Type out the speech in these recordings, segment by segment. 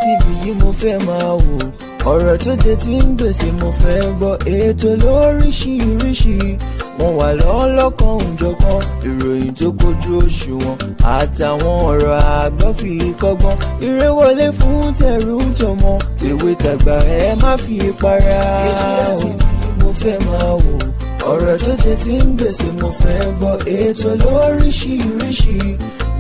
TV yìí mo fẹ́ máa wò, ọ̀rọ̀ tó jẹ tí ń gbèsè mo fẹ́ gbọ́, ètò lóríṣiríṣi wọ́n wà lọ́lọ́kan òjọ̀kan, ìròyìn tó kojú òṣùwọ̀n àtàwọn ọ̀rọ̀ àgbọ́ fi kọ́gbọ́n, eré wọlé fún tẹ̀rù tọmọ tèwe tàgbà ẹ má fi para. HBR TV mo fẹ́ máa wò, ọ̀rọ̀ tó jẹ tí ń gbèsè mo fẹ́ gbọ́, ètò lóríṣiríṣi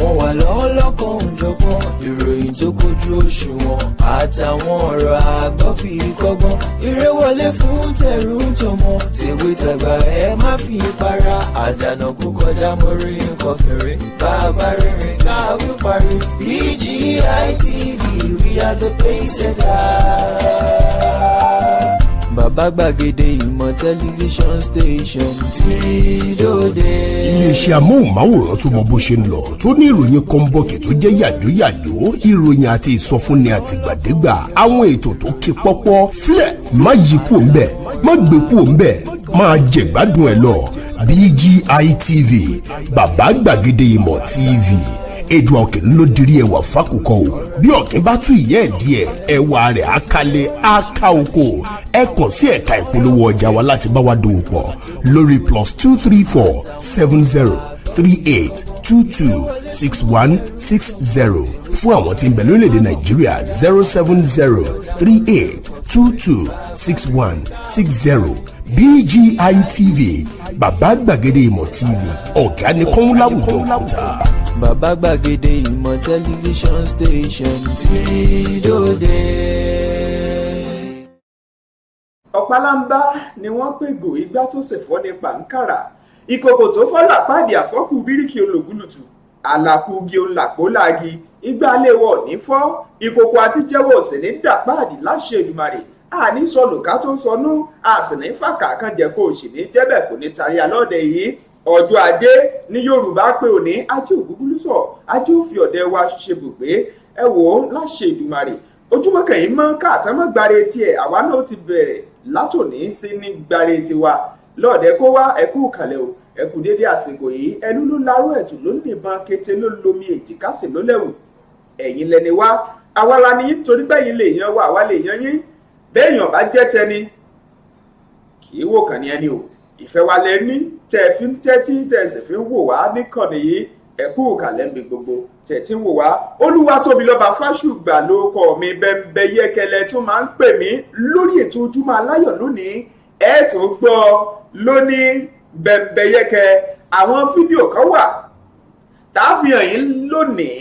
wọ́n wà lọ́lọ́kan òjọ̀kan, ìròyìn tó kojú òṣùwọ̀n àtàwọn ọ̀rọ̀ àgbọ́ fi kọ́gbọ́n, eré wọlé fún tẹ̀rù tọmọ tèwe tàgbà ẹ má fi para. Àdànà kú kọjá mórí nǹkan fèrè, bàbá rìnrìn káwí parí. BGI TV, we are the pace setters. Bàbá gbàgede ìmọ̀ tẹlifíṣọ̀n station tí dòde. Iléeṣẹ́ amóhùnmáwòrán tó mọ bó ṣe ń lọ, tó ní ìròyìn kọ́ńbọ̀kì tó jẹ́ yàjóyàjó, ìròyìn àti ìsọfúnni àtìgbàdégbà, àwọn ètò tó ké pọ́pọ́ flẹ̀ má yí kúò ń bẹ̀, má gbé kúò ń bẹ̀, máa jẹ̀gbádùn ẹ̀ lọ. BGI TV, bàbá gbàgede ìmọ̀ TV. Èdùà Ọ̀kìn ló dirí ẹwà fákòkò o, bí Ọ̀kìn bá tú ìyẹ́ ẹ̀ díẹ̀ ẹwà rẹ̀ àkàlẹ̀ àkà oko. Ẹ kàn sí ẹ̀ka ìpolówó ọjà wa láti bá wa dòwò pọ̀ lórí +234 70 38 22 61 60. Fún àwọn tí ń bẹ lórílẹ̀‐èdè Nàìjíríà 070 38 22 61 60. BGI TV, bàbá gbàgede ìmọ̀ TV, ọ̀gá ni kọ́ń láwùjọ òkúta. Bàbá gbàgede ìmọ̀ tẹlifíṣọ̀n station tí dòde. Ọ̀pálámbá ni wọ́n pègò igbá tó ṣẹ̀fọ́ ní pàǹkàrà, ìkòkò tó fọ́ làpáàdì àfọ́kù bíríkì ològùlùtù, àlàkù igi olàpó láàgì, igbá léwọ̀ ní fọ́, ìkòkò àti jẹ́wọ́ òsì ní dàpáàdì láṣẹ Èdùmàrè. Àní sọlù ká tó sọnù, àsìní fàkà kan jẹ́ kó o sì ní jẹ́bẹ̀ kò ní tarí alọ́dẹ yìí. Ọjọ́ ajé ní Yorùbá pé òní ajé ògúngúlùsọ, ajé òfin ọ̀dẹ wa ṣe bùgbé. Ẹ wò ó láṣẹ Èdùmàrè, ojúmọ́ kẹ̀yìn mọ́ káàtàmọ́ gbáre tiẹ̀, àwa náà ti bẹ̀rẹ̀ látòní sí ní gbáre tiwa. Lọ́ọ̀dẹ kó wá ẹkú kàlẹ̀ o, ẹkú dédé àsìkò yìí, ẹnu ló laró ẹ̀tù ló nìbọn, kété ló lomi èjìká sì ló lẹ́wù. Ẹ̀yin lẹni wá, àwa la ní torí bẹ́yìn lè yan wá, àwa lè yan yín. Béèyàn bá jẹ́ tẹni kì í wò kàn ní ẹni o, ìfẹ́ wa lẹ ní tẹ́ fi ń tẹ́tí tẹ́ sì fi ń wò wá níkànnì yìí, ẹ̀kú kàlẹ́mì gbogbo tẹ́ tí ń wò wá. Olúwatóbilọ́ba Fásùgbà ló kọ mi, bẹ́ńbẹ́ yẹ́kẹlẹ́ tó máa ń pè mí lórí ètò Ojúmọ́ Aláyọ̀ lónìí. Ẹ tún gbọ́ lónìí bẹ́ńbẹ́ yẹ́kẹ, àwọn fídíò kan wà tá a fi hàn yín lónìí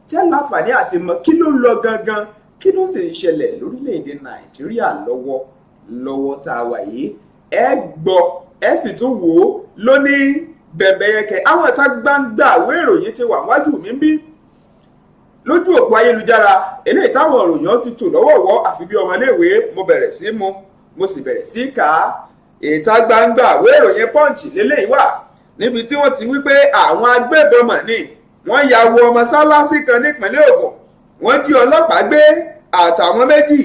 tẹ́ láǹfààní àti mọ̀ kí ló ń lọ gangan, kí ló sì ń ṣẹlẹ̀ lórílẹ̀‐èdè Nàìjíríà lọ́wọ́ tá a wà yìí. Ẹ gbọ́ ẹ sì tún wò ó lónìí bẹ̀bẹ̀ yẹkẹ. Àwọn ìta gbangba ìwé ìròyìn ti wà wájú mi ń bí lójú òpó ayélujára, eléyìí táwọn ìròyìn ti tò lọ́wọ́wọ́ àfi bí ọmọléèwé. Mo bẹ̀rẹ̀ sí mu, mo sì bẹ̀rẹ̀ sí kà á. Ìta gbangba ìwé ìròyìn Punch lélẹ́yìí wà níbi tí wọ́n ti wí pé àwọn agbébọn mọ̀ ní wọ́n ya wọ mọ́sálásí kan nípínlẹ̀ Ògùn, wọ́n jí ọlọ́pàá gbé àtàwọn méjì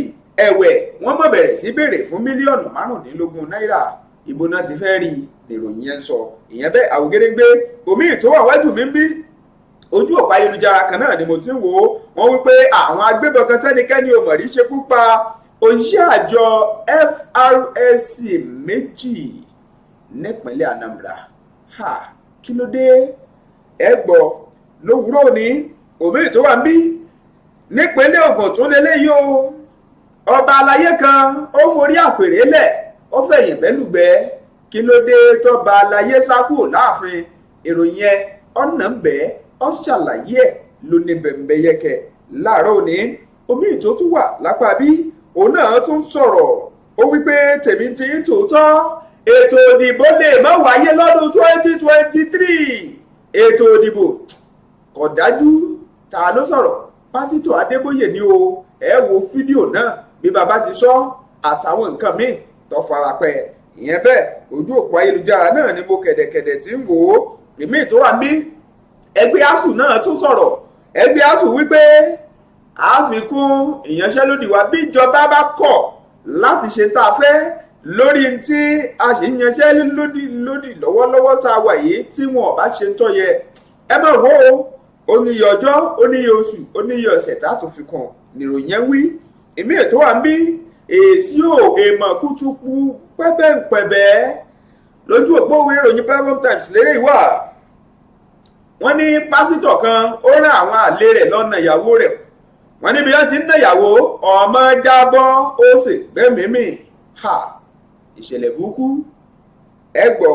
ẹ̀wẹ̀, wọ́n mọ̀ bẹ̀rẹ̀ sí béèrè fún mílíọ̀nù 15 náírà. Ibo náà ti fẹ́ rí ìròyìn yẹn sọ. Ìyẹn bẹ́ẹ̀ àwògedegbe omi tó wà wájú mi ń bí ojú òpó ayélujára kan náà ni mo ti ń wò ó. Wọ́n wí pé àwọn agbébọn kan tẹ́nikẹ́ni ò mọ̀ rí ṣekú pa òṣìṣẹ́ àjọ FRSC 2 nípínlẹ̀ Anambra. Kí ló dé? Ẹ gbọ́ lówùúrọ̀ òní omi tó wà ń bí nípínlẹ̀ Ògùn tún lélẹ́yìí o. Ọba aláyé kan ó forí àpèrè lẹ̀, ó fẹ̀yìn bẹ́lùgbẹ́. Kí ló dé tọ́ba aláyé sá kúrò láàfin? Ìròyìn ẹ ọ̀nà ń bẹ́ ọ́ ṣàlàyé ẹ̀ ló ní bẹ̀m̀bẹ̀ yẹkẹ láàárọ̀ òní. Omi ìtó tún wà lápá bí òun náà tún sọ̀rọ̀, ó wípé tèmi ti ń tòótọ́, ètò ìdìbò lè má wáyé lọ́dún 2023. Ètò ìdìbò kò dájú. Ta ló sọ̀rọ̀? Pásítọ̀ Adébóyè ni o. Ẹ wo fídíò náà bí bàbá ti sọ àtàwọn nǹkan míì tó farapẹ́. Ìyẹn bẹ́ẹ̀ ojú òpó ayélujára náà ni mo kẹ̀dẹ̀kẹ̀dẹ̀ tí ń wò ó. Èmi tó wà mí ẹgbẹ́ ASUU náà tún sọ̀rọ̀. Ẹgbẹ́ ASUU wípé àfikún ìyanṣẹ́lódì wa bí ìjọba bá kọ̀ láti ṣe tá a fẹ́ lórí tí a sì ń yanṣẹ́lódì lọ́wọ́lọ́wọ́ tá a wà yìí tí wọn ò bá ṣe ń tọ́ yẹ. Ẹ má wò ó, ó níye ọjọ́, ó níye oṣù, ó níye ọ̀sẹ̀ tá a tún fi kàn nìròyìn yẹn wí. ìmí ètò wa ń bí èsì ò èèmọ̀ kútùkù pẹ́bẹ́ǹpẹ̀bẹ́ lójú òpó ìwé ìròyìn Platform Times lérè ìwà. wọ́n ní pásítọ̀ kan ó rán àwọn àlè rẹ̀ lọ́nà ìyàwó rẹ̀. wọ́n níbi wọ́n ti ń ná ìyàwó ọmọ jábọ́ ó sì gbẹ́mìímì. ìṣẹ̀lẹ̀ burúkú ẹ gbọ́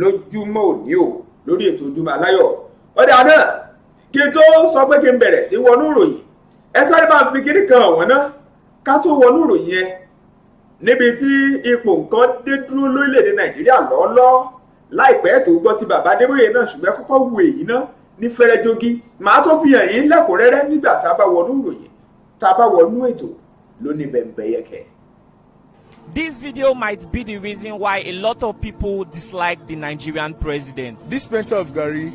lójúmọ́ òní o lórí ètò Ojúmọ́ Aláyọ̀. ọ̀dà náà kí n tó sọ pé kí n bẹ̀rẹ̀ sí wọnú ìròyìn ẹ sáré máa fi kíní kan ọ̀wọ́n náà ká tó wọnú ìròyìn yẹn níbi tí ipò nǹkan dé dúró lórílẹ̀‐èdè Nàìjíríà lọ́ọ́lọ́ láìpẹ́ tó gbọ́ ti bàbá Adébóyè náà ṣùgbọ́n kọ́kọ́ wo èyí náà ní fẹ́rẹ́ jogi màá tó fi hàn yín lẹ́kùnrẹ́rẹ́ nígbà tá a bá wọnú ìròyìn tá a bá wọnú ètò lónìí bẹ̀m̀bẹ̀yẹkẹ̀. This video might be the reason why a lot of people dislike the Nigerian president. This penta of Gary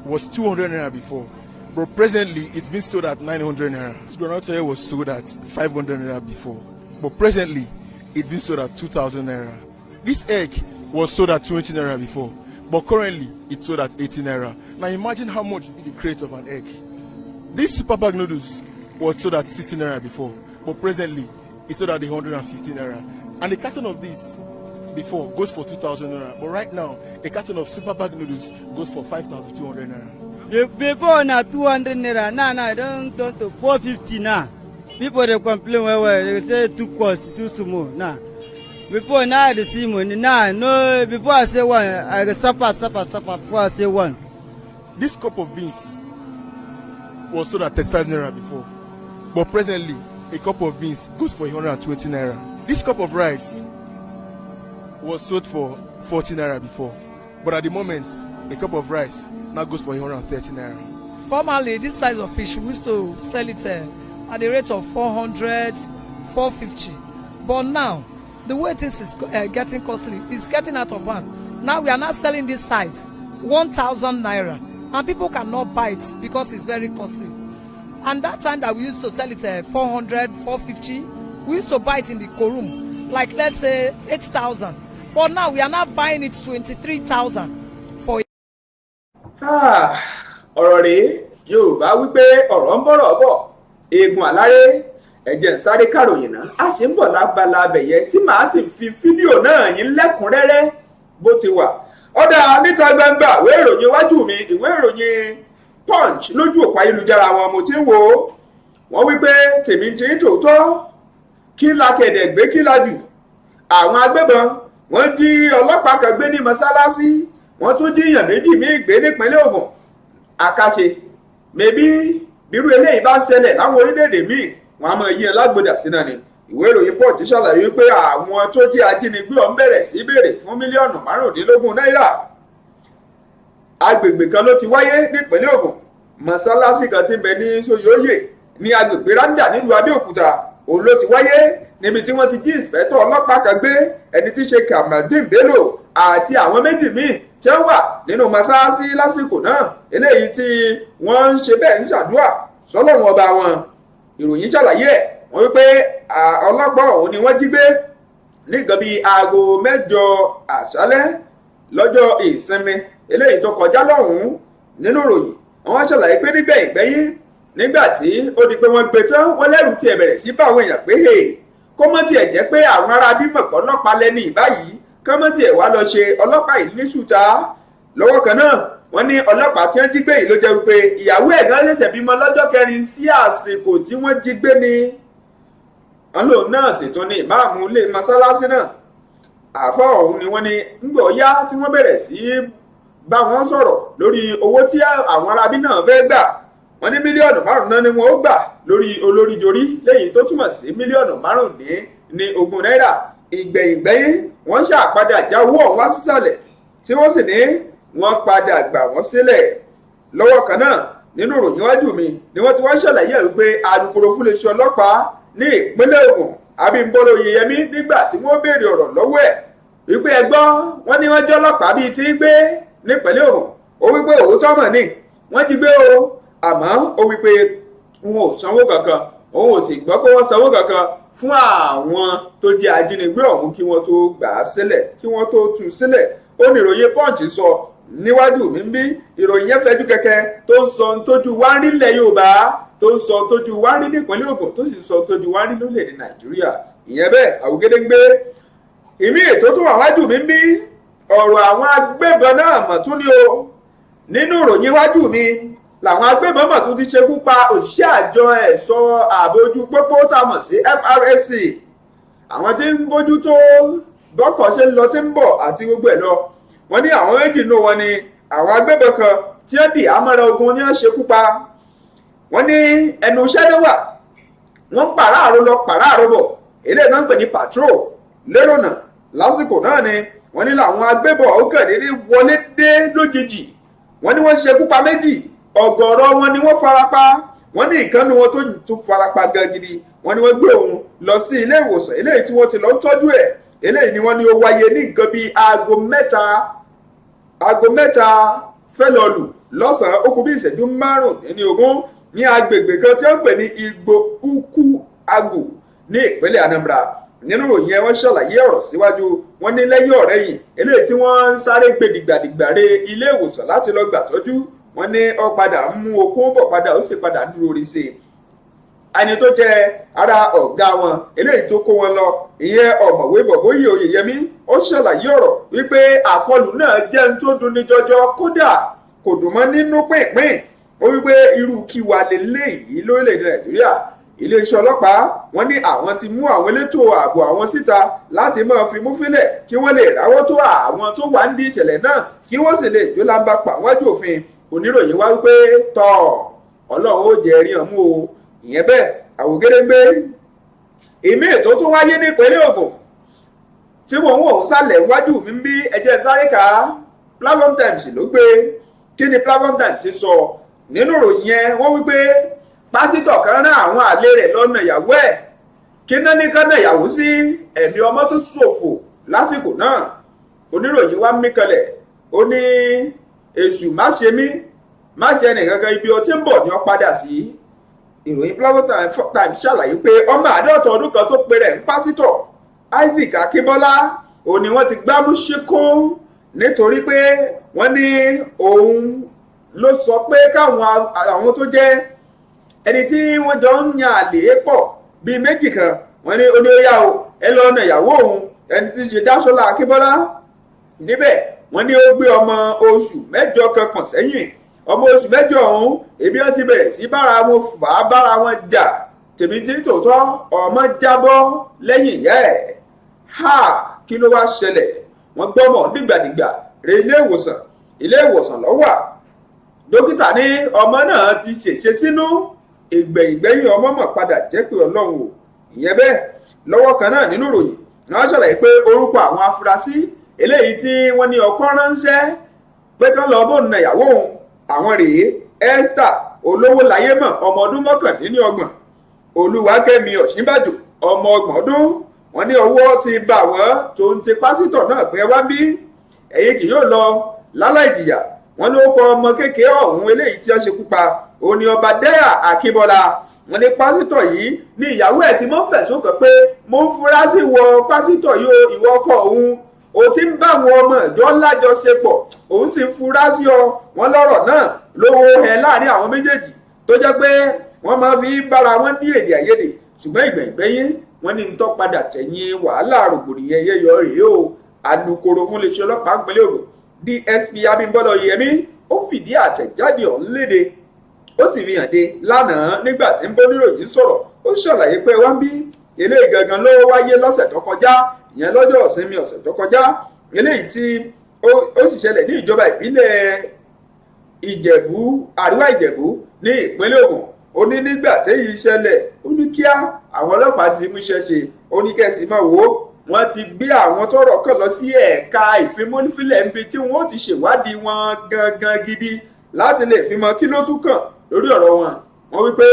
was 200 naira before, but presently it's been sold at 900 naira. Groundnut oil was sold at 500 naira before, but presently it's been sold at 2,000 naira. This egg was sold at 20 naira before, but currently it's sold at 80 naira. Now imagine how much would be the crate of an egg. This super bag noodles was sold at 60 naira before, but presently it's sold at 150 naira. And a carton of this before goes for 2,000 naira, but right now a carton of super bag noodles goes for 5,200 naira. Before na 200 naira, now I don't turn to 450 now. People they complain well, they say too cost, too small now. Before now they see money now. No, before I say one, I suffer. Before I say one. This cup of beans was sold at 35 naira before, but presently a cup of beans goes for 120 naira. This cup of rice was sold for 40 naira before, but at the moment a cup of rice now goes for 130 naira. Formerly, this size of fish we used to sell it at the rate of 400, 450, but now the way things is getting costly, it's getting out of hand. Now we are not selling this size 1,000 naira, and people cannot buy it because it's very costly. And that time that we used to sell it 400, 450, we used to buy it in the Korum, like let's say 8,000. But now we are not buying it 23,000 for it. ọ̀rọ̀ rèé Yorùbá wípé ọ̀rọ̀ ń bọ̀rọ̀ bọ̀ eegun àláré ẹ̀jẹ̀ ń sáré kàròyìn náà a ṣe ń bọ̀ lábala abẹ̀yẹ tí màá sì fi fídíò náà yín lẹ́kùnrẹ́rẹ́ bó ti wà. ọ̀dà níta gbangba ìwé ìròyìn iwájú mi ìwé ìròyìn Punch lójú òpó ayélujára wọn mo ti ń wò wọ́n wípé tèmi ti ń tòótọ́ kí la kẹ̀dẹ̀ gbé kí la jù. àwọn agbébọn wọ́n jí ọlọ́pàá kan gbé ní mọ́sálásí wọ́n tún jíyàn méjì míì gbé nípínlẹ̀ Ògùn. àkàṣe mẹ́bí bírú eléyìí bá ń ṣẹlẹ̀ láwọn orílẹ̀-èdè míì wọ́n á máa yí ẹ lágbòdà sí náà ni. ìwé ìròyìn Punch ṣàlàyé wípé àwọn tó jí ajínigbé ọ̀hún bẹ̀rẹ̀ sí béèrè fún mílíọ̀nù márùndínlógún náírà. agbègbè kan ló ti wáyé nípínlẹ̀ Ògùn mọ́sálásí kan ti bẹ ní Sóyóyè ní agbègbè Randa nílùú Abẹ́òkúta òun ló ti wáyé níbi tí wọ́n ti jí ìǹspẹ́tọ̀ ọlọ́pàá kan gbé ẹni tí í ṣe Kamaldeen Bello àti àwọn méjì míì tí wọ́n wà nínú mọ́sálásí lásìkò náà eléyìí tí wọ́n ń ṣe bẹ́ẹ̀ ń ṣàdúrà sọ́lọ́run ọba wọn. ìròyìn ṣàlàyé ẹ̀ wọ́n wípé ọlọ́pàá ọ̀hún ni wọ́n jí gbé ní nǹkan bíi aago 6 àṣálẹ́ lọ́jọ́ ìsinmi eléyìí tó kọjá lọ́hùn-ún. nínú ìròyìn wọ́n ṣàlàyé pé nígbẹ̀yìn nígbà tí ó di pé wọ́n gbé tán wọ́n lẹ́rù tiẹ̀ bẹ̀rẹ̀ sí bá àwọn èèyàn pé kó mọ́ tiẹ̀ jẹ́ pé àwọn ará bímọ pọ̀ ọlọ́pàá lẹ́ni ìbáyìí kó mọ́ tiẹ̀ wá lọ ṣe ọlọ́pàá yìí ní ṣùtá. lọ́wọ́ kan náà wọ́n ní ọlọ́pàá tí wọ́n jí gbé yìí ló jẹ́ wípé ìyàwó ẹ̀ gan ṣẹ̀ṣẹ̀ bímọ lọ́jọ́ 4 sí àsìkò tí wọ́n jí gbé ni. wọ́n lòun náà sì tún ní ìmáàmù ilé mọ́sálásí náà. àfọ́ ọ̀hún ni wọ́n ní ńgbọ̀ yá tí wọ́n bẹ̀rẹ̀ sí bá wọn sọ̀rọ̀ lórí owó tí àwọn arábí náà fẹ́ gbà. wọ́n ní mílíọ̀nù 5 náà ni wọ́n ó gbà lórí olóríjorí lẹ́yìn tó túmọ̀ sí mílíọ̀nù 15 náírà. ìgbẹ̀yìngbẹ́yìn wọ́n ṣàpadà já owó ọ̀hún wá sísàlẹ̀ tí wọ́n sì ní wọ́n padà gbà wọ́n sílẹ̀. lọ́wọ́ kan náà nínú ìròyìn iwájú mi ni wọ́n ti wá ṣàlàyé wípé alukoro fún iléeṣẹ́ ọlọ́pàá ní ìpínlẹ̀ Ògùn Abímbọ́lá Oyèyẹmí nígbà tí wọ́n béèrè ọ̀rọ̀ lọ́wọ́ ẹ̀ wípé ẹgbọ́n wọ́n ní wọ́n jẹ́ ọlọ́pàá bíi tí ń gbé nípínlẹ̀ Ògùn ó wípé òótọ́ mọ̀ ní wọ́n jí gbé o àmọ́ ó wípé wọn ò sanwó kankan òun ò sì gbọ́ pé wọ́n sanwó kankan fún àwọn tó jẹ́ ajínigbé ọ̀hún kí wọ́n tó gbà á sílẹ̀ kí wọ́n tó tú sílẹ̀. ó ní ìròyìn Punch sọ níwájú mi ń bí. ìròyìn yẹn fẹjú kẹkẹ tó ń sọ ohun tójú wá ń rí ilẹ̀ Yorùbá, tó ń sọ ohun tójú wá ń rí nípínlẹ̀ Ògùn, tó sì ń sọ ohun tójú wá ń rí lórílẹ̀‐èdè Nàìjíríà. ìyẹn bẹ́ẹ̀ Àwògedengbe. ìmí ètò tó wà wájú mi ń bí ọ̀rọ̀ àwọn agbébọn náà mọ̀ tún ní o. nínú ìròyìn iwájú mi làwọn agbébọn mọ̀ tún ti ṣekú pa òṣìṣẹ́ àjọ ẹ̀ṣọ́ ààbò ojú pópó tá a mọ̀ sí FRSC. àwọn tí ń bójú tó bọ́kọ̀ ṣe ń lọ tí ń bọ̀ àti gbogbo ẹ̀ lọ. wọ́n ní àwọn méjì nínú wọn ni àwọn agbébọn kan tí ó di àmọ́ra ogun ní ṣekú pa. wọ́n ní ẹnu iṣẹ́ ló wà, wọ́n pàráàrò lọ pàráàrò bọ̀, eléyìí náà ń pè ní patrol lérònà. lásìkò náà ni wọ́n ní làwọn agbébọn ó kàn déédéé wọlé dé lójijì. wọ́n ní wọ́n ṣekú pa méjì, ọ̀gọ̀ọ̀rọ̀ wọn ni wọ́n farapa. wọ́n ní ìkànnì wọn tó tún farapa gan gidi. wọ́n ní wọ́n gbé òun lọ sí ilé ìwòsàn eléyìí tí wọ́n ti lọ ń tọ́jú ẹ̀. eléyìí ni wọ́n ní ó wáyé ní nǹkan bíi aago mẹ́ta fẹ́ lọ lù lọ́sàn-án ó kù bí ìṣẹ́jú 15 ní agbègbè kan tí wọ́n pè ní Igbo Ukwu Agụ ní ìpínlẹ̀ Anambra. nínú ìròyìn ẹ̀ wọ́n ṣàlàyé ọ̀rọ̀ síwájú. wọ́n ní lẹ́yìn ọ̀rẹ́yìn eléyìí tí wọ́n ń sáré gbèdìgbàdìgbàre ilé ìwòsàn láti lọ gbàtọ́jú, wọ́n ní ó padà ń mú okun bọ̀ padà, ó sì padà ń dúró rí sí i. ẹni tó jẹ́ ara ọ̀gá wọn eléyìí tó kó wọn lọ, ìyẹn ọ̀mọ̀wé Bọ̀bóyè Oyèyẹmí, ó ṣàlàyé ọ̀rọ̀ wípé àkọlù náà jẹ́ ń tó dunni jọjọ, kódà kò dùn mọ́ nínú pínpín. ó wípé irú kí wà lélẹ́yìí lórílẹ̀‐èdè Nàìjíríà. iléeṣẹ́ ọlọ́pàá wọ́n ní àwọn ti mú àwọn elétò ààbò àwọn síta láti máa fi mú fílẹ̀ kí wọ́n lè ráwọ́ tó àwọn tó wà ní ìṣẹ̀lẹ̀ náà, kí wọ́n sì lè jó lámbà pa wájú òfin. oníròyìn wá wípé tọ́ Ọlọ́run ó jẹ́ rí hàn mú o. ìyẹn bẹ́ẹ̀ Àwògedengbe. ìmí ètò tó wáyé nípínlẹ̀ Ògùn tí mò ń wò ń sálẹ̀ wájú mi ń bí ẹ̀jẹ̀ sáré ká Platform Times ló gbé. kí ni Platform Times sọ nínú ìròyìn yẹn? wọ́n wípé pásítọ̀ kan rán àwọn àlè rẹ̀ lọ́nà ìyàwó ẹ̀. kí náà ní kánà ìyàwó sí ẹ̀mí ọmọ tó ṣòfò lásìkò náà. oníròyìn wá mí kanlẹ̀, ó ní èṣù má ṣe mí, má ṣe ẹnìkankan, ibi ó ti ń bọ̀ ni ó padà sí. ìròyìn Platform Times ṣàlàyé pé ọmọ 50 ọdún kan tó pe rẹ̀ ń pásítọ̀ Isaac Akínbọ́lá òun ni wọ́n ti gbámú ṣíkó nítorí pé wọ́n ní òun ló sọ pé káwọn àwọn tó jẹ́ ẹni tí wọ́n jọ ń yan àlè pọ̀ bíi méjì kan, wọ́n ní olóyà o ẹ lọ ọ̀nà ìyàwó òun ẹni tí ṣe Dáṣọ́lá Akínbọ́lá. níbẹ̀ wọ́n ní ó gbé ọmọ oṣù 8 kan pọ̀n sẹ́yìn. ọmọ oṣù 8 ọ̀hún ebi wọn ti bẹ̀rẹ̀ sí bára wọn jà. tèmi tí tòótọ́ ọmọ jábọ́ lẹ́yìn ìyá ẹ̀. kí ló wá ṣẹlẹ̀? wọ́n gbọ́mọ̀ nígbàdìgbà rẹ ilé ìwòsàn lọ́wọ́. dókítà ní ọmọ náà ti ṣèṣe sínú. ìgbẹ̀yìn ọmọ mọ̀ padà jẹ́ pé Ọlọ́run o. ìyẹn bẹ́ẹ̀ lọ́wọ́ kan náà nínú ìròyìn wọ́n ṣàlàyé pé orúkọ àwọn afurasí eléyìí tí wọ́n ní ọkọ ránṣẹ́ pé kán lọ bóun na ìyàwó òun, àwọn rèé: Esther Olówólayémọ̀ ọmọ ọdún 29, Olúwakẹ́mi Ọ̀ṣínbàjò ọmọ 30 ọdún. wọ́n ní ọwọ́ ti bà wọ́n tó ń ti pásítọ̀ náà pé wá bí ẹ̀yin kì yóò lọ láláì jìyà. wọ́n ló kọ ọmọ kékeré ọ̀hún eléyìí tí wọ́n ṣekú pa òní Ọbadẹ́yà Akínbọ́lá. wọ́n ní pásítọ̀ yìí ní ìyàwó ẹ̀ tí mo fẹ̀sùn kàn pé mo ń fura sí wọ pásítọ̀ yìí ìwọ ọkọ òun, o ti ń bá àwọn ọmọ ìjọ lájọṣepọ̀, òun sì ń fura sí ọ. wọ́n lọ́rọ̀ náà lówó ẹ láàrin àwọn méjèèjì tó jẹ́ pé wọ́n máa fi bára wọn ní èdè àìyedè, ṣùgbọ́n ìgbẹ̀yìn wọ́n ní ń tọ́ padà tẹ̀yìn wàhálà rògbòdìyàn yẹyọ rèé o. alukoro fún iléeṣẹ́ ọlọ́pàá ìpínlẹ̀ Ògùn DSP Abímbọ́lá Oyèyẹmí ó fìdí àtẹ̀jáde ọ̀hún léde. ó sì fi hàn dé lánàá nígbà tí ń bọ́ níròyìn sọ̀rọ̀. ó ṣàlàyé pé wá ń bí eléyìí gangan ló wáyé lọ́sẹ̀ tó kọjá, ìyẹn lọ́jọ́ ìsinmi ọ̀sẹ̀ tó kọjá, eléyìí tí ó sì ṣẹlẹ̀ ní ìjọba ìbílẹ̀ àríwá Ìjẹ̀bú ní ìpínlẹ̀ Ògùn. ó ní nígbà téyí ṣẹlẹ̀ ó ní kíá àwọn ọlọ́pàá ti mú iṣẹ́ ṣe. ó ní kẹ́sì máa wò ó, wọ́n ti gbé àwọn tọ́rọ̀ kàn lọ sí ẹ̀ka ìfimúnifílẹ̀ níbi tí wọ́n ti ṣèwádìí wọn gangan gidi láti lè fi mọ kí ló tún kàn lórí ọ̀rọ̀ wọn. wọ́n wí pé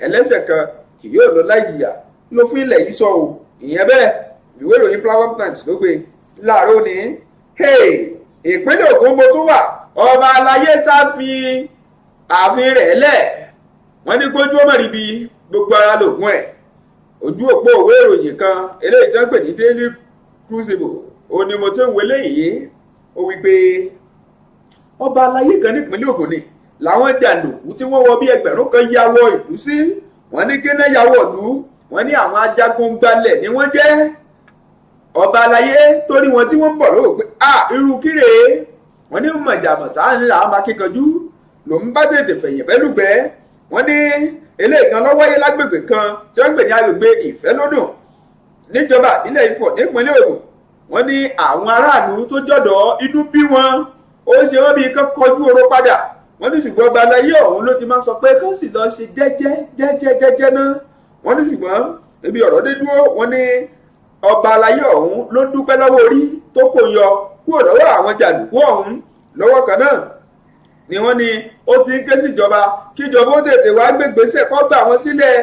ẹlẹ́ṣẹ̀ kan kì yóò lọ láì jìyà ló fún ilẹ̀ yìí sọ o. ìyẹn bẹ́ẹ̀ ìwé ìròyìn Platform Times ló gbé láàárọ̀ ní ìpínlẹ̀ Ògùn mo tún wà. ọba aláyé sá fi ààfin rẹ̀ lẹ̀. wọ́n ní kójú ọmọ ríbi gbogbo ara lògùn ẹ̀. ojú òpó òwe ìròyìn kan eléyìí tí wọ́n pè ní Daily Crucible ó ní mo ti ń wọlé yìí ó wí pé ọba aláyé kan nípínlẹ̀ Ògùn ni làwọn jàǹdùkú tí wọ́n wọ bí ẹgbẹ̀rún kan ya wọ ìlú sí. wọ́n ní kíná ya wọ̀ ìlú, wọ́n ní àwọn ajagun gbalẹ̀ ni wọ́n jẹ́. ọba aláyé torí wọn tí wọ́n ń bọ̀ lówó pé irú kíre, wọ́n ní mọ̀jàmọ̀sá ní làwọn akíkanjú ló ń bá tètè fẹ̀yìn bẹ́lùgbẹ́. wọ́n ní eléyìí kan ló wáyé lágbègbè kan tí wọ́n ń pè ní agbègbè Ìfẹ́lódùn níjọba ìbílẹ̀ Ifọ̀ nípínlẹ̀ Ògùn. wọ́n ní àwọn aráàlú tó jọ̀dọ̀ inú bí wọn, ó ṣe wọ́n bí kán kọjú oró padà. wọ́n ní ṣùgbọ́n ọba aláyé ọ̀hún ló ti máa sọ pé kán sì lọ ṣe jẹ́jẹ́ náà. wọ́n ní ṣùgbọ́n ibi ọ̀rọ̀ dé dúró, wọ́n ní ọba aláyé ọ̀hún ló dúpẹ́ lọ́wọ́ orí tó kò yọ kúrò lọ́wọ́ àwọn jàǹdùkú ọ̀hún. lọ́wọ́ kan náà ni wọ́n ní ó ti ń ké síjọba kíjọba ó tètè wá gbégbèsè kó gbà wọ́n sílẹ̀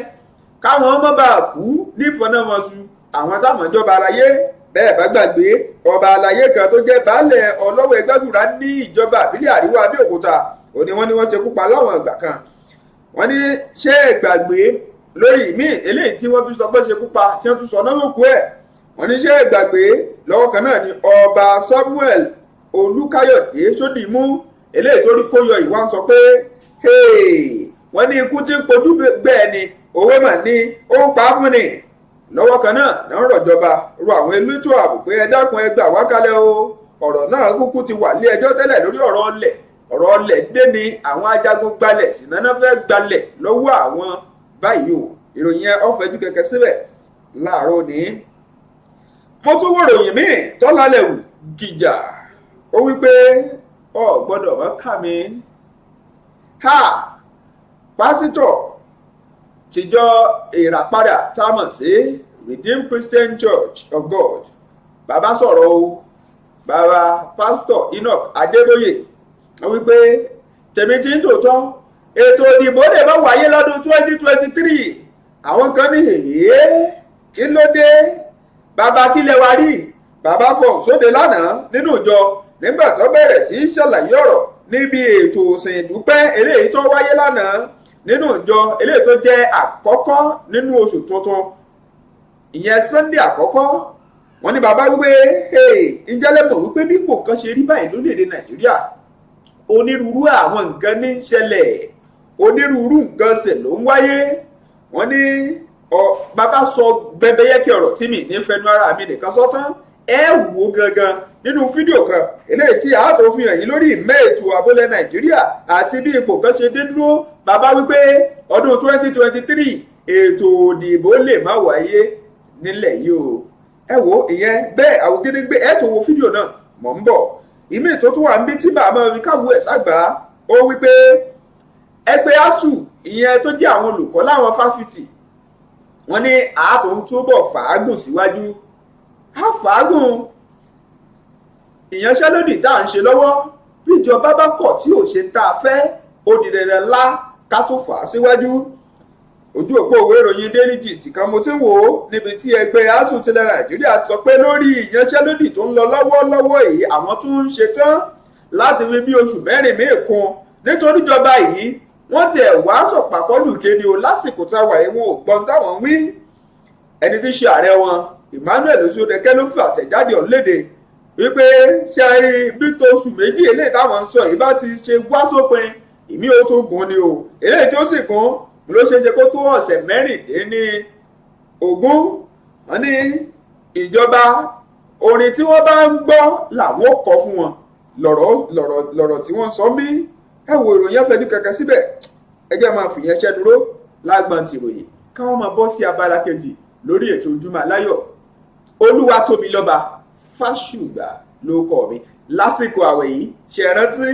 káwọn ọmọ bá kú nífọ̀nàmọ́sù àwọn táwọn ìjọba aláyé. bẹ́ẹ̀ bá gbàgbé ọba aláyé kan tó jẹ́ baálẹ̀ ọlọ́wọ́ ẹgbẹ́gbùrá ní ìjọba ìbílẹ̀ àríwá Abẹ́òkúta òní wọ́n ní wọ́n ṣekú pa láwọn ìgbà kan. wọ́n ní ṣé ìgbàgbé lórí míì eléyìí tí wọ́n tún sọ pé ṣekú pa tí wọ́n tún sọ náà lókù ẹ̀. wọ́n ní ṣé ìgbàgbé lọ́wọ́ kan náà ni ọba Samuel Olúkáyọ̀dé Sódìmú eléyìí tó rí kó yọ ìwà ń sọ pé wọ́n ní ikú tí ń pojú bẹ́ẹ̀ ni òwe mà ní ó ń pa á fún ni. lọ́wọ́ kan náà náà rọ̀jọba rọ àwọn elétò ààbò pé ẹ dákun ẹ gbà wá kalẹ̀ o. ọ̀rọ̀ náà kúkú ti wà lé ẹjọ́ tẹ́lẹ̀ lórí ọ̀rọ̀ ọlẹ̀ dé ni àwọn ajagun gbalẹ̀ sìnáná fẹ́ gbalẹ̀ lọ́wọ́ àwọn báyìí o. ìròyìn ẹ ọ̀fẹ́jú kẹ̀kẹ́ síbẹ̀ láàárọ̀ ní. mo tún wo ròyìn míì tọ́lálẹ̀ wù gìjà ó wí pé ọ gbọ́dọ̀ mọ́ kà mí. pásítọ̀ tìjọ ìràpadà tá a mọ̀ sí Redeemed Christian Church of God bàbá sọ̀rọ̀ o. bàbá pásítọ̀ Enoch Adébóyè wọ́n wí pé tèmi tí ń tòótọ́ ètò ìdìbò lè má wáyé lọ́dún 2023. àwọn kan ní kí ló dé bàbá kí lẹ wá rí. bàbá fọ̀hún sóde lánàá nínú ìjọ nígbà tó bẹ̀rẹ̀ sí í ṣàlàyé ọ̀rọ̀ níbi ètò òsìn ìdúpẹ́ eléyìí tó wáyé lánàá nínú ìjọ eléyìí tó jẹ́ àkọ́kọ́ nínú oṣù tuntun ìyẹn Sunday àkọ́kọ́. wọ́n ní bàbá wípé ǹjẹ́ lẹ mọ̀ wípé bí ipò kan ṣe rí báyìí lórílẹ̀‐èdè Nàìjíríà onírúurú àwọn nǹkan ní ń ṣẹlẹ̀, onírúurú nǹkan ṣẹ̀ ló ń wáyé. wọ́n ní bàbá sọ gbẹbẹyẹkẹ ọ̀rọ̀ tí mi ní fẹnu ara mi nìkan sọ tán ẹ wò gangan nínú fídíò kan eléyìí tí a tó fi hàn yín lórí ìmẹ́ ètò àbólẹ̀ Nàìjíríà àti bí ipò kan ṣe dé dúró. bàbá wípé ọdún 2023 ètò òdìbò lè má wáyé nílẹ̀ yìí o. ẹ wo ìyẹn bẹ́ẹ̀ àwògedegbe ẹ tó wo fídíò náà mọ̀ ń bọ̀. ìmí tó tún wà ń bí tí bàbá mi káwọ́ ẹ̀ ságbá ó wípé ẹgbẹ́ ASUU ìyẹn tó jẹ́ àwọn olùkọ́ láwọn fáfitì wọ́n ní àátòun túbọ̀ fàágùn síwájú. fàágùn ìyanṣẹ́lódì tá à ń ṣe lọ́wọ́ bí ìjọba bá kọ̀ tí ò ṣe tá a fẹ́ ó di dandan ńlá ká tún fà á síwájú. ojú òpó òwe ìròyìn Daily Gist kan mo ti wò ó níbi tí ẹgbẹ́ ASUU tilẹ̀ Nàìjíríà sọ pé lórí ìyanṣẹ́lódì tó ń lọ lọ́wọ́lọ́wọ́ yìí àwọn tún ń ṣe tán láti fi bí oṣù mẹ́rin míì kún nítorí ìjọba yìí wọ́n ti ẹ̀ wá sọ̀pàkọ́lù kéde o lásìkò táwa yìí wọn ò gbọ́n táwọn wí. ẹni tí í ṣe ààrẹ wọn Emmanuel Osodeke ló fi àtẹ̀jáde ọ̀hún léde wípé ṣe rí bí tó oṣù méjì eléyìí táwọn ń sọ yìí bá ti ṣe wá sópin ìmí ó tó gùn ni o eléyìí tí ó sì gùn ló ṣe ṣe kó tó ọ̀sẹ̀ mẹ́rìndínlógún. wọ́n ní ìjọba orin tí wọ́n bá ń gbọ́ làwọn kọ fún wọn lọ̀rọ̀ tí wọ́n sọ mí. ẹ wo ìròyìn afẹ́jú kẹ̀kẹ́ síbẹ̀ ẹjẹ́ máa fìyẹn ṣẹ́ dúró lágbọ̀n tìròyìn káwọn máa bọ́ sí abala kejì lórí ètò Ojúmọ́ Aláyọ̀. Olúwatóbilọ́ba Fásùgbà ló kọ mi lásìkò àwẹ̀ yìí ṣe rántí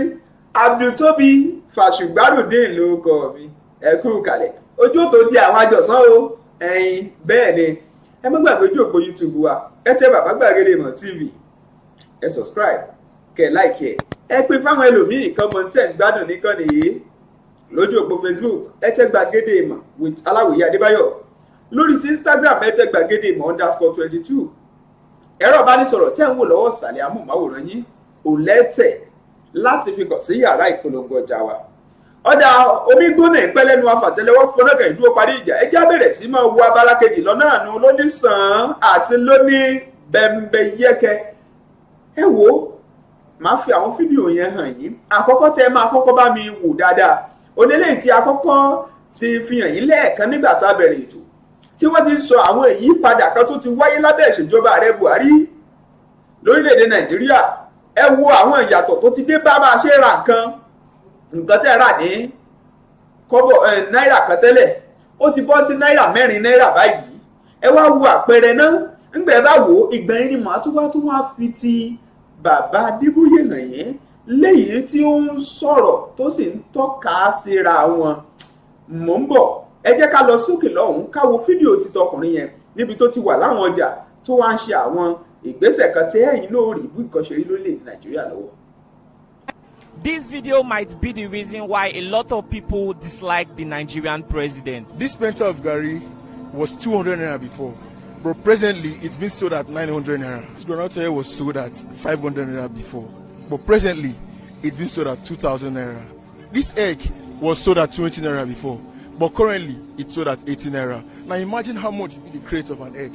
Abdultóbi Fásùgbárùdín ló kọ mi ẹ kú kalẹ̀ ojú òtò ti àwọn àjọsán o ẹ̀yin bẹ́ẹ̀ ni ẹ má gbàgbé ojú òpó YouTube wa ẹ tẹ Bàbá Gbàgede Ìmọ̀ TV ẹ subscribe kẹ like ẹ pín fáwọn ẹlòmíì kan mọ tẹ́ ń gbádùn nìkan nìyí lójú òpó Facebook ẹ tẹ Gbàgede Ìmọ̀ with Aláwìyé Adébáyọ̀ lórí ti Instagram ẹ tẹ Gbàgede Ìmọ̀ _22 ẹ̀rọ ìbánisọ̀rọ̀ tẹ́ ń wò lọ́wọ́ ìsàlẹ̀ amóhùnmáwòrán yín ò lẹ́tẹ̀ láti fi kàn sí yàrá ìpolongo ọjà wa. ọ̀dà omi gbóná ìpẹ́lẹ́nu afàtẹ́lẹwọ́ fọlọ́kàn ìdúró parí ìjà ẹjẹ́ bẹ̀rẹ̀ sí máa wo abala kejì lọ́nà àánú lóní sàn án àti lóní bẹ́ńbẹ́ yẹ́kẹ́. ẹ wo máa fi àwọn fídíò yẹn hàn yín. Àkọ́kọ́ tẹ́ máa kọ́kọ́ bá mi wò dáadáa onílé tí àkọ́kọ́ ti fi hàn yín lẹ́ẹ̀kan nígbà tá a bẹ̀rẹ̀ ètò tí wọ́n ti sọ àwọn ìyípadà kan tó ti wáyé lábẹ́ ìṣèjọba ààrẹ Buhari lórílẹ̀‐èdè Nàìjíríà. Ẹ wo àwọn ìyàtọ̀ tó ti dé bá a ṣe ra nǹkan tẹ́ rà ní kọ́bọ̀ náírà kan tẹ́lẹ̀ ó ti bọ́ sí náírà 4 náírà báyìí. Ẹ wá wo àpẹẹrẹ náà ńgbẹ́ bá wò ìgbẹ̀yìn ni màá tún wá fi ti bàbá Adébóyè hàn yín léyìí tí ó ń sọ̀rọ̀ tó sì ń tọ́ka síra wọn. Mò ń bọ̀ ẹ jẹ́ ká lọ sókè lọ́hùn-ún ká wo fídíò ti tọkùnrin yẹn níbi tó ti wà láwọn ọjà tó wá ń ṣe àwọn ìgbésẹ̀ kan tí ẹ̀yin náà rí bí nǹkan ṣe rí lórílẹ̀-èdè Nàìjíríà lọ́wọ́. This video might be the reason why a lot of people dislike the Nigerian president. This penta of Gary was 200 naira before, but presently it's been sold at 900 naira. This groundnut oil was sold at 500 naira before, but presently it's been sold at 2,000 naira. This egg was sold at 20 naira before, but currently it's sold at 80 naira. Now imagine how much would be the crate of an egg.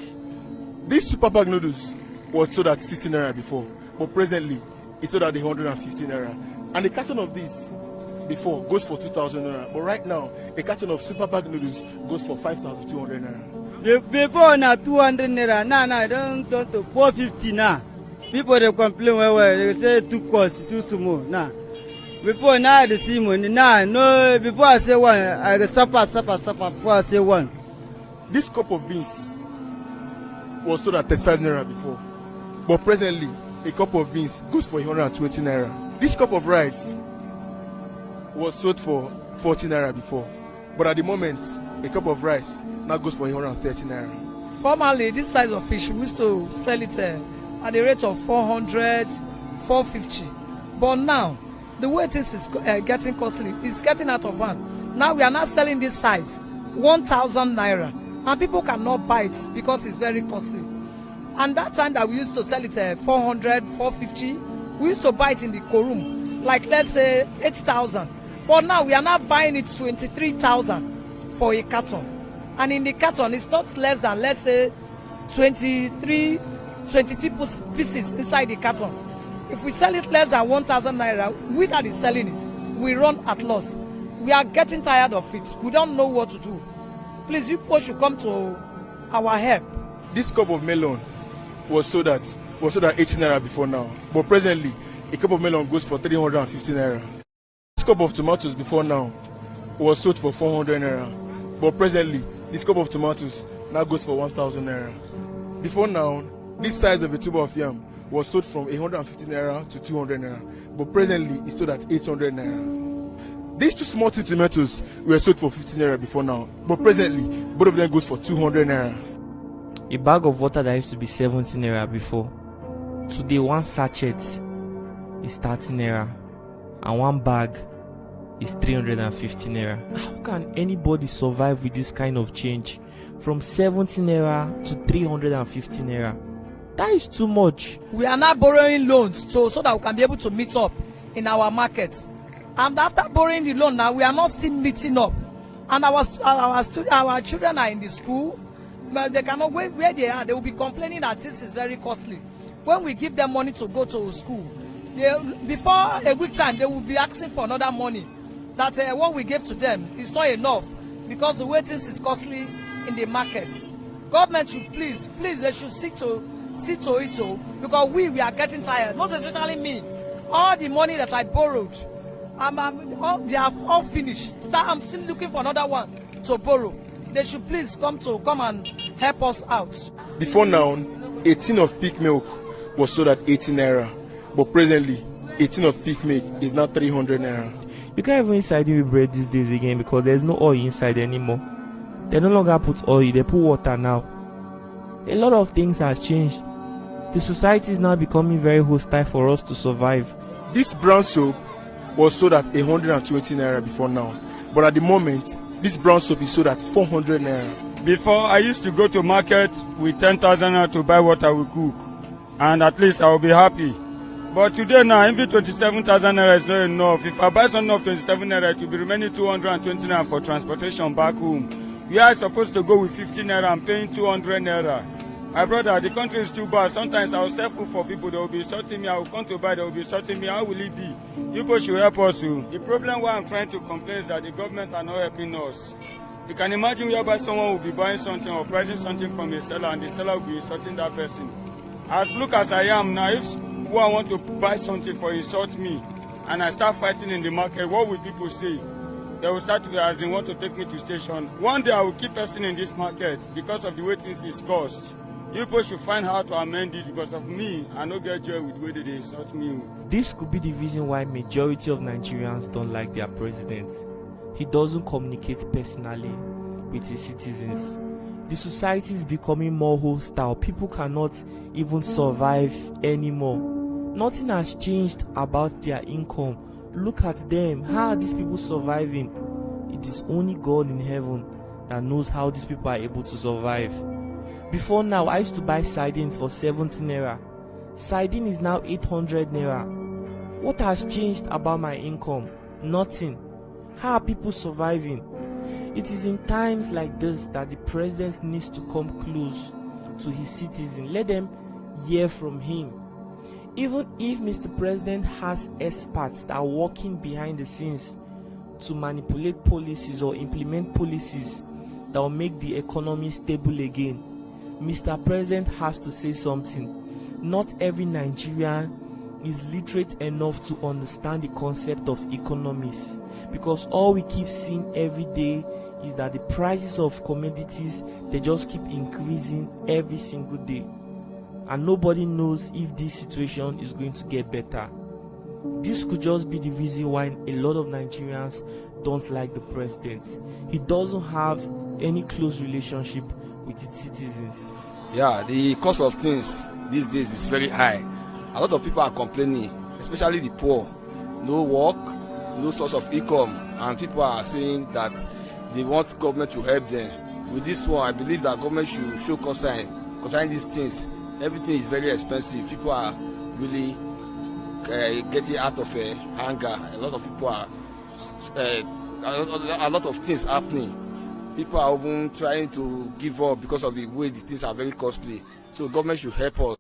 This super bag noodles was sold at 60 naira before, but presently it's sold at 150 naira. And a carton of this before goes for 2,000 naira, but right now a carton of super bag noodles goes for 5,200 naira. Before na 200 naira, now don't turn to 450 now. People they complain well, they say too cost, too small. Now before now the see money. Now no, before I say one, I suffer. Before I say one. This cup of beans was sold at 35 naira before, but presently a cup of beans goes for 120 naira. This cup of rice was sold for 40 naira before, but at the moment a cup of rice now goes for 130 naira. Formerly, this size of fish, we used to sell it at the rate of 400, 450. But now, the way things is getting costly, it's getting out of hand. Now we are not selling this size, 1,000 naira, and people cannot buy it because it's very costly. And that time that we used to sell it 400, 450, we used to buy it in the Korum, like let's say 8,000. But now we are not buying it 23,000 for a carton. And in the carton, it's not less than, let's say, 22 pieces inside the carton. If we sell it less than 1,000 naira, we that is selling it, we run at loss. We are getting tired of it. We don't know what to do. Please, you people should come to our help. This cup of melon was sold at 80 naira before now, but presently a cup of melon goes for 350 naira. This cup of tomatoes before now was sold for 400 naira, but presently this cup of tomatoes now goes for 1,000 naira. Before now, this size of a tube of yam was sold from 150 naira to 200 naira, but presently it's sold at 800 naira. These two small tomatoes were sold for 50 naira before now, but presently both of them goes for 200 naira. A bag of water that used to be 70 naira before, today one sachet is 30 naira and one bag is 350 naira. How can anybody survive with this kind of change from 70 naira to 350 naira? That is too much. We are now borrowing loans so that we can be able to meet up in our market. And after borrowing the loan now, we are not still meeting up. And our children are in the school, but they cannot go where they are. They will be complaining that this is very costly. When we give them money to go to school, before a week time, they will be asking for another money. That what we gave to them is not enough because the way things is costly in the market. Government should please, they should see to it because we are getting tired. Most especially me. All the money that I borrowed, they have all finished. I'm still looking for another one to borrow. They should please come and help us out. Before now, a tin of peak milk was sold at 80 naira, but presently a tin of peak milk is now 300 naira. You can't even inside with bread these days again because there's no oil inside anymore. They no longer put oil, they put water now. A lot of things have changed. The society is now becoming very hostile for us to survive. This brown soap was sold at 120 naira before now, but at the moment this brown soap is sold at 400 naira. Before, I used to go to market with 10,000 naira to buy what I would cook, and at least I will be happy. But today now, even 27,000 naira is not enough. If I buy something of 27 naira, it will be remaining 220 naira for transportation back home. We are supposed to go with 50 naira and paying 200 naira. My brother, the country is too bad. Sometimes I will sell food for people, they will be insulting me. I will come to buy, they will be insulting me. How will it be? You people should help us. The problem why I'm trying to complain is that the government are not helping us. You can imagine whereby someone will be buying something or pricing something from a seller and the seller will be insulting that person. As look as I am now, if who I want to buy something for insult me and I start fighting in the market, what will people say? They will start to, as in, want to take me to station. One day I will keep person in this market because of the way things is cost. You people should find how to amend it because of me. I no get joy with the way they insult me. This could be the reason why majority of Nigerians don't like their president. He doesn't communicate personally with his citizens. The society is becoming more hostile. People cannot even survive anymore. Nothing has changed about their income. Look at them. How are these people surviving? It is only God in heaven that knows how these people are able to survive. Before now, I used to buy sardine for 70 naira. Sardine is now 800 naira. What has changed about my income? Nothing. How are people surviving? It is in times like this that the president needs to come close to his citizens. Let them hear from him. Even if Mr. President has experts that are working behind the scenes to manipulate policies or implement policies that will make the economy stable again, Mr. President has to say something. Not every Nigerian is literate enough to understand the concept of economics, because all we keep seeing every day is that the prices of commodities, they just keep increasing every single day, and nobody knows if this situation is going to get better. This could just be the reason why a lot of Nigerians don't like the president. He doesn't have any close relationship with its citizens. Yeah, the cost of things these days is very high. A lot of people are complaining, especially the poor. No work, no source of income, and people are saying that they want government to help them. With this one, I believe that government should show concern concerning these things. Everything is very expensive. People are really getting out of anger. A lot of people are a lot of things happening. People are even trying to give up because of the way the things are very costly. So government should help us.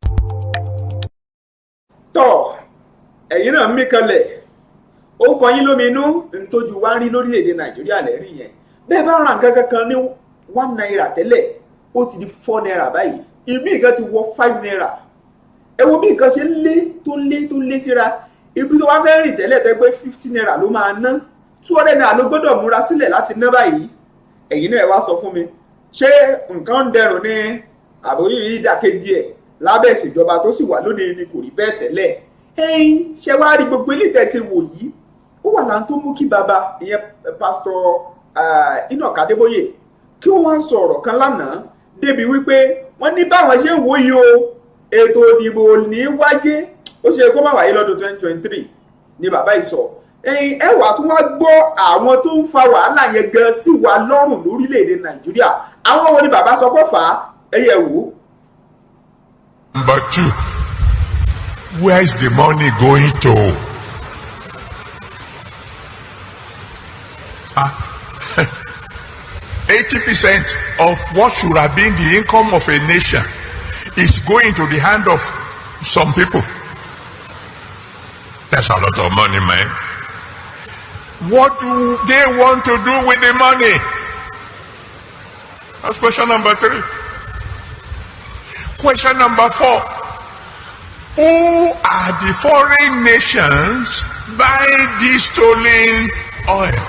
Tọ́ ẹ̀yin náà mí kanlẹ̀ ó kọ yín lóminú ntójú wá rí lórílẹ̀‐èdè Nàìjíríà lẹ́rìí yẹn. Bẹ́ẹ̀ bá ra nǹkan kankan ní 1 naira tẹ́lẹ̀ ó ti di 4 naira báyìí. Ìmí nǹkan ti wọ 5 naira. Ẹ wo bí nǹkan ṣe ń lé síra. Ibi tó wá fẹ́ rìn tẹ́lẹ̀ tẹ́ pé 50 naira ló máa ná. 200 naira ló gbọ́dọ̀ múra sílẹ̀ láti ná báyìí. Ẹ̀yin náà ẹ wá sọ fún mi, ṣé nǹkan ń dẹrùn ní àbórí ìdàkejì ẹ̀ lábẹ́ ìṣèjọba tó sì wà lónìí ni kò rí bẹ́ẹ̀ tẹ́lẹ̀? Ẹ̀yin ṣe wá rí gbogbo ilé tẹ́ ti wò yìí, ó wà láǹ tó mú kí bàbá ìyẹn pásítọ̀ Enoch Adébóyè kí wọ́n wá sọ ọ̀rọ̀ kan lánàá débi wípé wọ́n ní báwọn ṣe ń wò yìí o ètò ìdìbò ní wáyé, ó ṣe kó má wáyé lọ́dún 2023 ni bàbá yìí sọ. Ẹ̀yin ẹ wá tún wá gbọ́ àwọn tó ń fa wàhálà yẹn gan sí wa lọ́rùn lórílẹ̀‐èdè Nàìjíríà. Àwọn wo ni bàbá sọ pé fà á? Ẹ yẹ̀ wò. Number 2, where is the money going to? 80% of what should have been the income of a nation is going to the hand of some people. That's a lot of money, man. What do they want to do with the money? That's question number 3. Question number 4. Who are the foreign nations buying this stolen oil?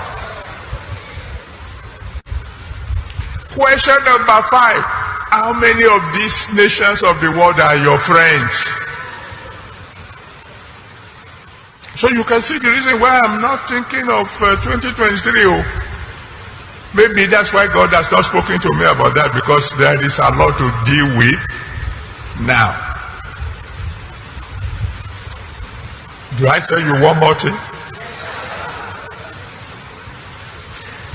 Question number 5. How many of these nations of the world are your friends? So you can see the reason why I'm not thinking of 2023. Maybe that's why God has not spoken to me about that, because there is a lot to deal with now. Do I tell you one more thing?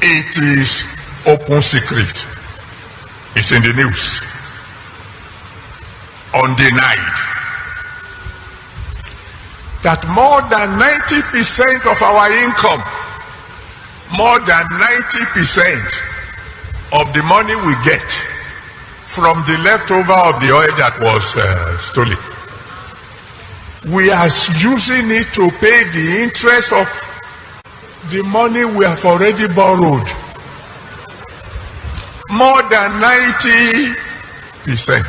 It is open secret. It's in the news. Undenied. That more than 90% of our income, more than 90% of the money we get from the leftover of the oil that was stolen. We are using it to pay the interest of the money we have already borrowed. More than 90%.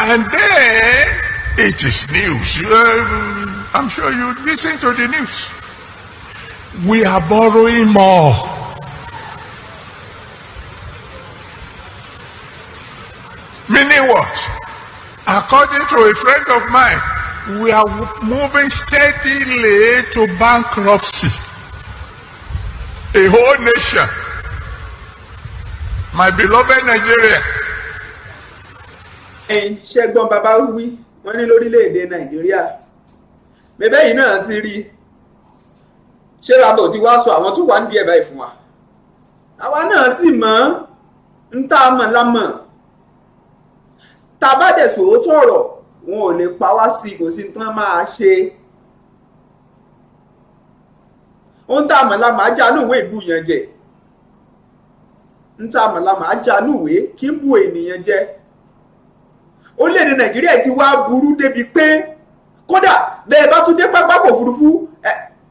And then it is news. I'm sure you listen to the news. We are borrowing more. Meaning what? According to a friend of mine, we are moving steadily to bankruptcy. A whole nation. My beloved Nigeria. Ṣẹ́gbọ́n bàbá wí wọ́n ní lórílẹ̀‐èdè Nàìjíríà bẹ́ẹ̀ yìí náà ti rí ṣé bàbá ò ti wá sọ àwọn tó wà níbi ẹ̀ báyìí fún wa àwa náà sì mọ̀ ń tá a mọ̀ lámọ̀ tá a bá dẹ̀ sòótọ́ ọ̀rọ̀ wọn ò lè pa wá sí kò sí tán máa ṣe ohun tá a mọ̀ lámọ̀ ajá lóòwé ìbúyàn jẹ ń tá a mọ̀ lámọ̀ ajá lóòwé kí ń bu ènìyàn jẹ. Orílẹ̀-èdè Nàìjíríà ti wá burú débi pé kódà bẹ́ẹ̀ bá tún dé pápákọ̀ òfurufú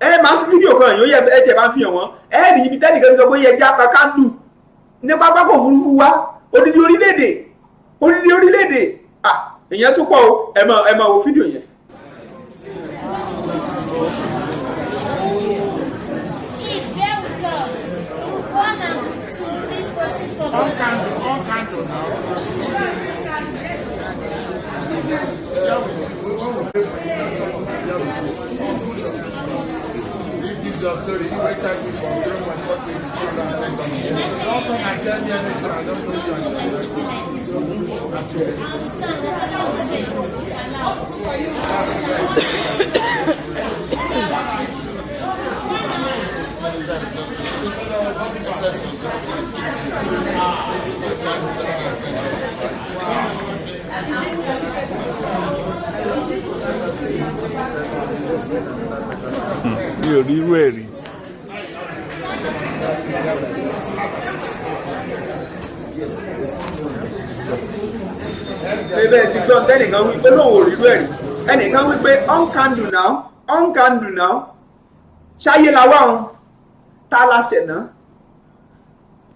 ẹ máa ń fi fídíò kan èèyàn yẹ ẹ tiẹ̀ máa ń fi hàn wọ́n ẹ rí ibi tẹ́nìkan sọ pé yẹ já kakandu ní pápákọ̀ òfurufú wa odidi orílẹ̀-èdè ìyẹn tún pọ̀ o ẹ máa wo fídíò yẹn. Sorry, you might type me for film and what things don't come and tell me anything. I don't know mi ò rí irú ẹ̀ rí. bẹ́ẹ̀ ti gbọ́n tẹ́nìkan wí pé lóun ò rí irú ẹ̀ rí ẹnìkan wí pé on can do now ṣáyé la wá òun tá a láṣẹ náà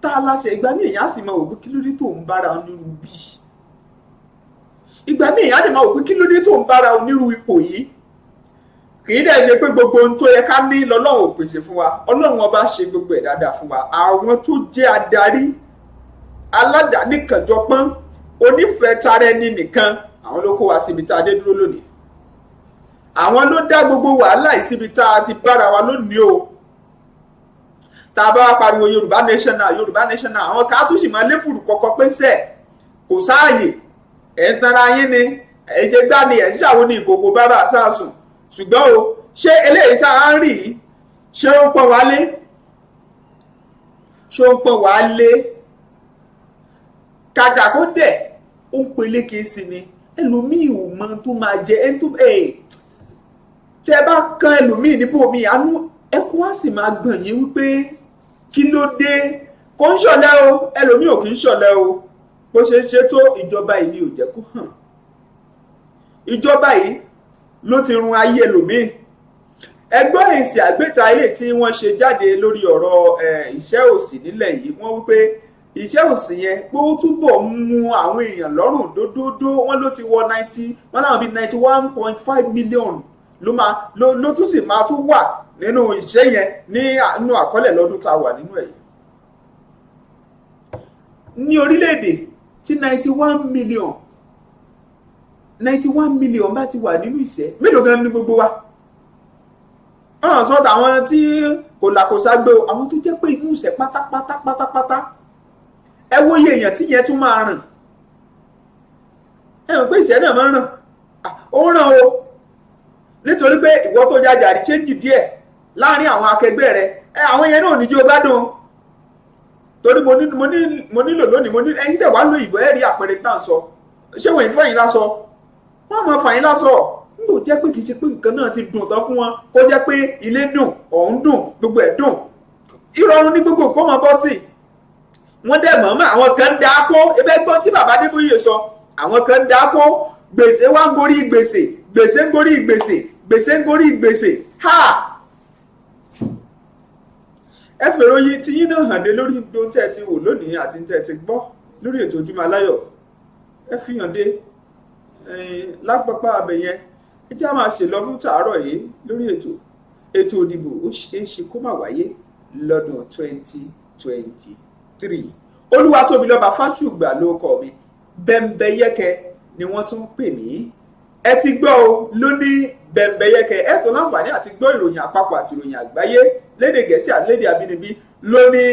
tá a láṣẹ ìgbà míì èèyàn á sì máa wò pé kí ló dé tó ń bára onírú bí ìgbà míì èèyàn á dẹ̀ máa wò pé kí ló dé tó ń bára onírú ipò yìí kìí dẹ̀ ṣe pé gbogbo ohun tó yẹ ká ní lọ́lọ́run ò pèsè fún wa ọlọ́run ọba ṣe gbogbo ẹ̀ dáadáa fún wa àwọn tó jẹ́ adarí aládàáni kànjọpọ́n onífẹ̀ẹ́ tara ẹni nìkan àwọn ló kó wa síbi tá a dé dúró lónìí àwọn ló dá gbogbo wàhálà ìsíbi tá a ti bára wa lónìí o tá a bá wa pariwo Yorùbá nation àwọn ká tún sì máa léfùrù kọ̀ọ̀kan pé sẹ́ẹ̀ kò sáàyè ẹ̀ ń tanra yín ni ẹ̀ ń ṣe gbá ni ẹ̀ ń ṣàwọn ní ìkòkò bábà sáàsùn ṣùgbọ́n o ṣé eléyìí tá a ń rí yìí ṣé ó pọ̀ wálé kàkà kó dẹ̀ ó ń peléke sí ni ẹlòmíì ò mọ tó máa jẹ ẹni tó tẹ bá kan ẹlòmíì níbo mi àánú ẹkún á sì máa gbọ̀n yín wípé kí ló dé kò ń ṣọ̀lẹ o ẹlòmíì ò kì í ṣọ̀lẹ o bó ṣe ṣe tó ìjọba yìí ni ò jẹ́ kó hàn ìjọba yìí ló ti run ayé ẹlòmíì ẹgbẹ́ èsì àgbéta ilé tí wọ́n ṣe jáde lórí ọ̀rọ̀ iṣẹ́ òsì nílẹ̀ yìí wọ́n wípé iṣẹ́ òsì yẹn pé ó túbọ̀ ń mú àwọn èèyàn lọ́rùn dódódó wọ́n ló ti wọ 90 wọ́n láwọn bíi 91.5 million ló tún sì máa tún wà nínú iṣẹ́ yẹn nínú àkọọ́lẹ̀ lọ́dún tá a wà nínú ẹ̀ yìí ní orílẹ̀-èdè tí 91 million bá ti wà nínú ìṣẹ́ mélòó gan ní gbogbo wa ọ̀hún sọ́dọ̀ àwọn tí kò làkòsá gbé o àwọn tó jẹ́ pé inú ìṣẹ́ pátápátá ẹ wo iye èèyàn tí yẹn tún máa ràn ẹ mọ̀ pé ìṣẹ́ náà máa ń ràn ó ń ràn o nítorí pé ìwọ tó jájà rí chéńjì díẹ̀ láàrin àwọn akẹgbẹ́ rẹ àwọn yẹn náà níjó gbádùn torí mo nílò lónìí ẹ̀yin tẹ̀ wá lóyìnbó ẹ̀ rí àpẹẹrẹ tá à ń sọ ṣé wọ́n ìfọyín lásọ wọ́n máa fàyín lásọ nígbò jẹ́ pé kì í ṣe pé nǹkan náà ti dùn tán fún wọn kó jẹ́ pé ilé dùn ọ̀hún dùn gbogbo ẹ̀ dùn ìrọ̀rùn ní gbogbo nǹkan máa bọ́ sí wọ́n dẹ̀ mọ̀ọ́mọ̀ àwọn kan ń dáko ẹgbẹ́ gbọ́n tí bàbá Adébóyè sọ àwọn kan ń dáko gbèsè wá ń gorí gbèsè gbèsè ń gorí gbèsè gbèsè ń gorí gbèsè ha ẹ fèrò yìí tí yín náà hàn dé lórí ohun tẹ́ ẹ ti wò lónìí àti tẹ́ ẹ ti gbọ́ lórí ètò Ojúmọ́ Aláyọ̀ ẹ fi hàn dé lápapá abẹ yẹn ẹ já máa ṣe lọ fún tàárọ̀ yìí lórí ètò ìdìbò ó ṣeé ṣe kó má wáyé lọ́dún 2023 Olúwatóbilọ́ba Fásùgbà ló kọ mi Bẹ́mbẹ́yẹ́kẹ́ ni wọ́n tún pè mí ẹ ti gbọ́ o lóní Bẹ́mbẹ́yẹ́kẹ́ ẹ tó láǹfààní àti gbọ́ ìròyìn àpapọ̀ àti ìròyìn àgbáyé lédè Gẹ̀ẹ́sì àti lédè abínibí lóní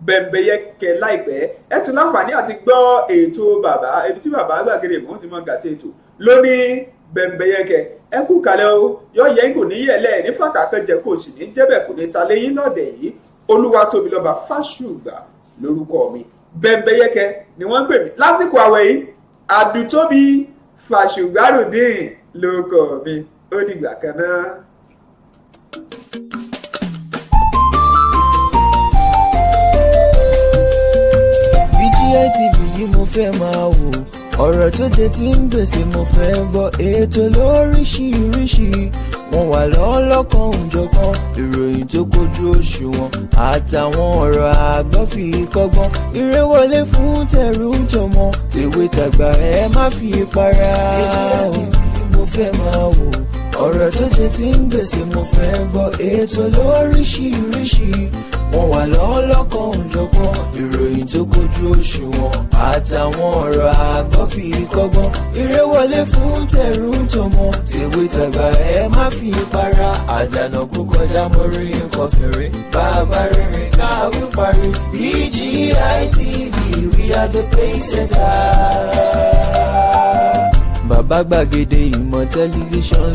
Bẹ́mbẹ́yẹ́kẹ́ láìpẹ́ ẹ tún láǹfààní àti gbọ́ ètò bàbá ibi tí bàbá gbàgede ìmọ̀ ti mọ gàtí ètò lóní Bẹ́mbẹ́yẹ́kẹ́ ẹ kú kalẹ̀ o yọ yẹn kò ní yẹlẹ̀ ní fàkàkẹ́jẹ kò sì ní jẹ́bẹ̀ kò ní ta léyìn lọ́dẹ̀ yìí Olúwatóbilọ́ba Fásùgbà lórúkọ mi Bẹ́mbẹ́yẹ́kẹ́ ni wọ́n ń pè mí lásìkò àwẹ̀ yìí Àdùtóbi Fásùgbárùdín lórúkọ mi ó dìgbà kan náà. BGI TV yìí mo fẹ́ máa wò ọ̀rọ̀ tó jẹ tí ń gbèsè mo fẹ́ gbọ́ ètò lóríṣiríṣi wọ́n wà lọ́lọ́kan òjọ̀kan ìròyìn tó kojú òṣùwọ̀n àtàwọn ọ̀rọ̀ àgbọ́ fi kọ́gbọ́n eré wọlé fún tẹ̀rù tọmọ tèwe tàgbà ẹ má fi para. BGI TV mo fẹ́ máa wò ọ̀rọ̀ tó jẹ tí ń gbèsè mo fẹ́ gbọ́ ètò lóríṣiríṣi wọ́n wà lọ́lọ́kan òjọ̀kan ìròyìn tó kojú òṣùwọ̀n àtàwọn ọ̀rọ̀ àgbọ́ fi kọ́gbọ́n eré wọlé fún tẹ̀rù tọmọ tèwe tàgbà ẹ má fi para àdànà kó kọjá mọ́rí nǹkan fèrè bàbá rere káwí parí BGI TV we are the pace setter. Bàbá Gbàgede ìmọ̀ tẹlifíṣọ̀n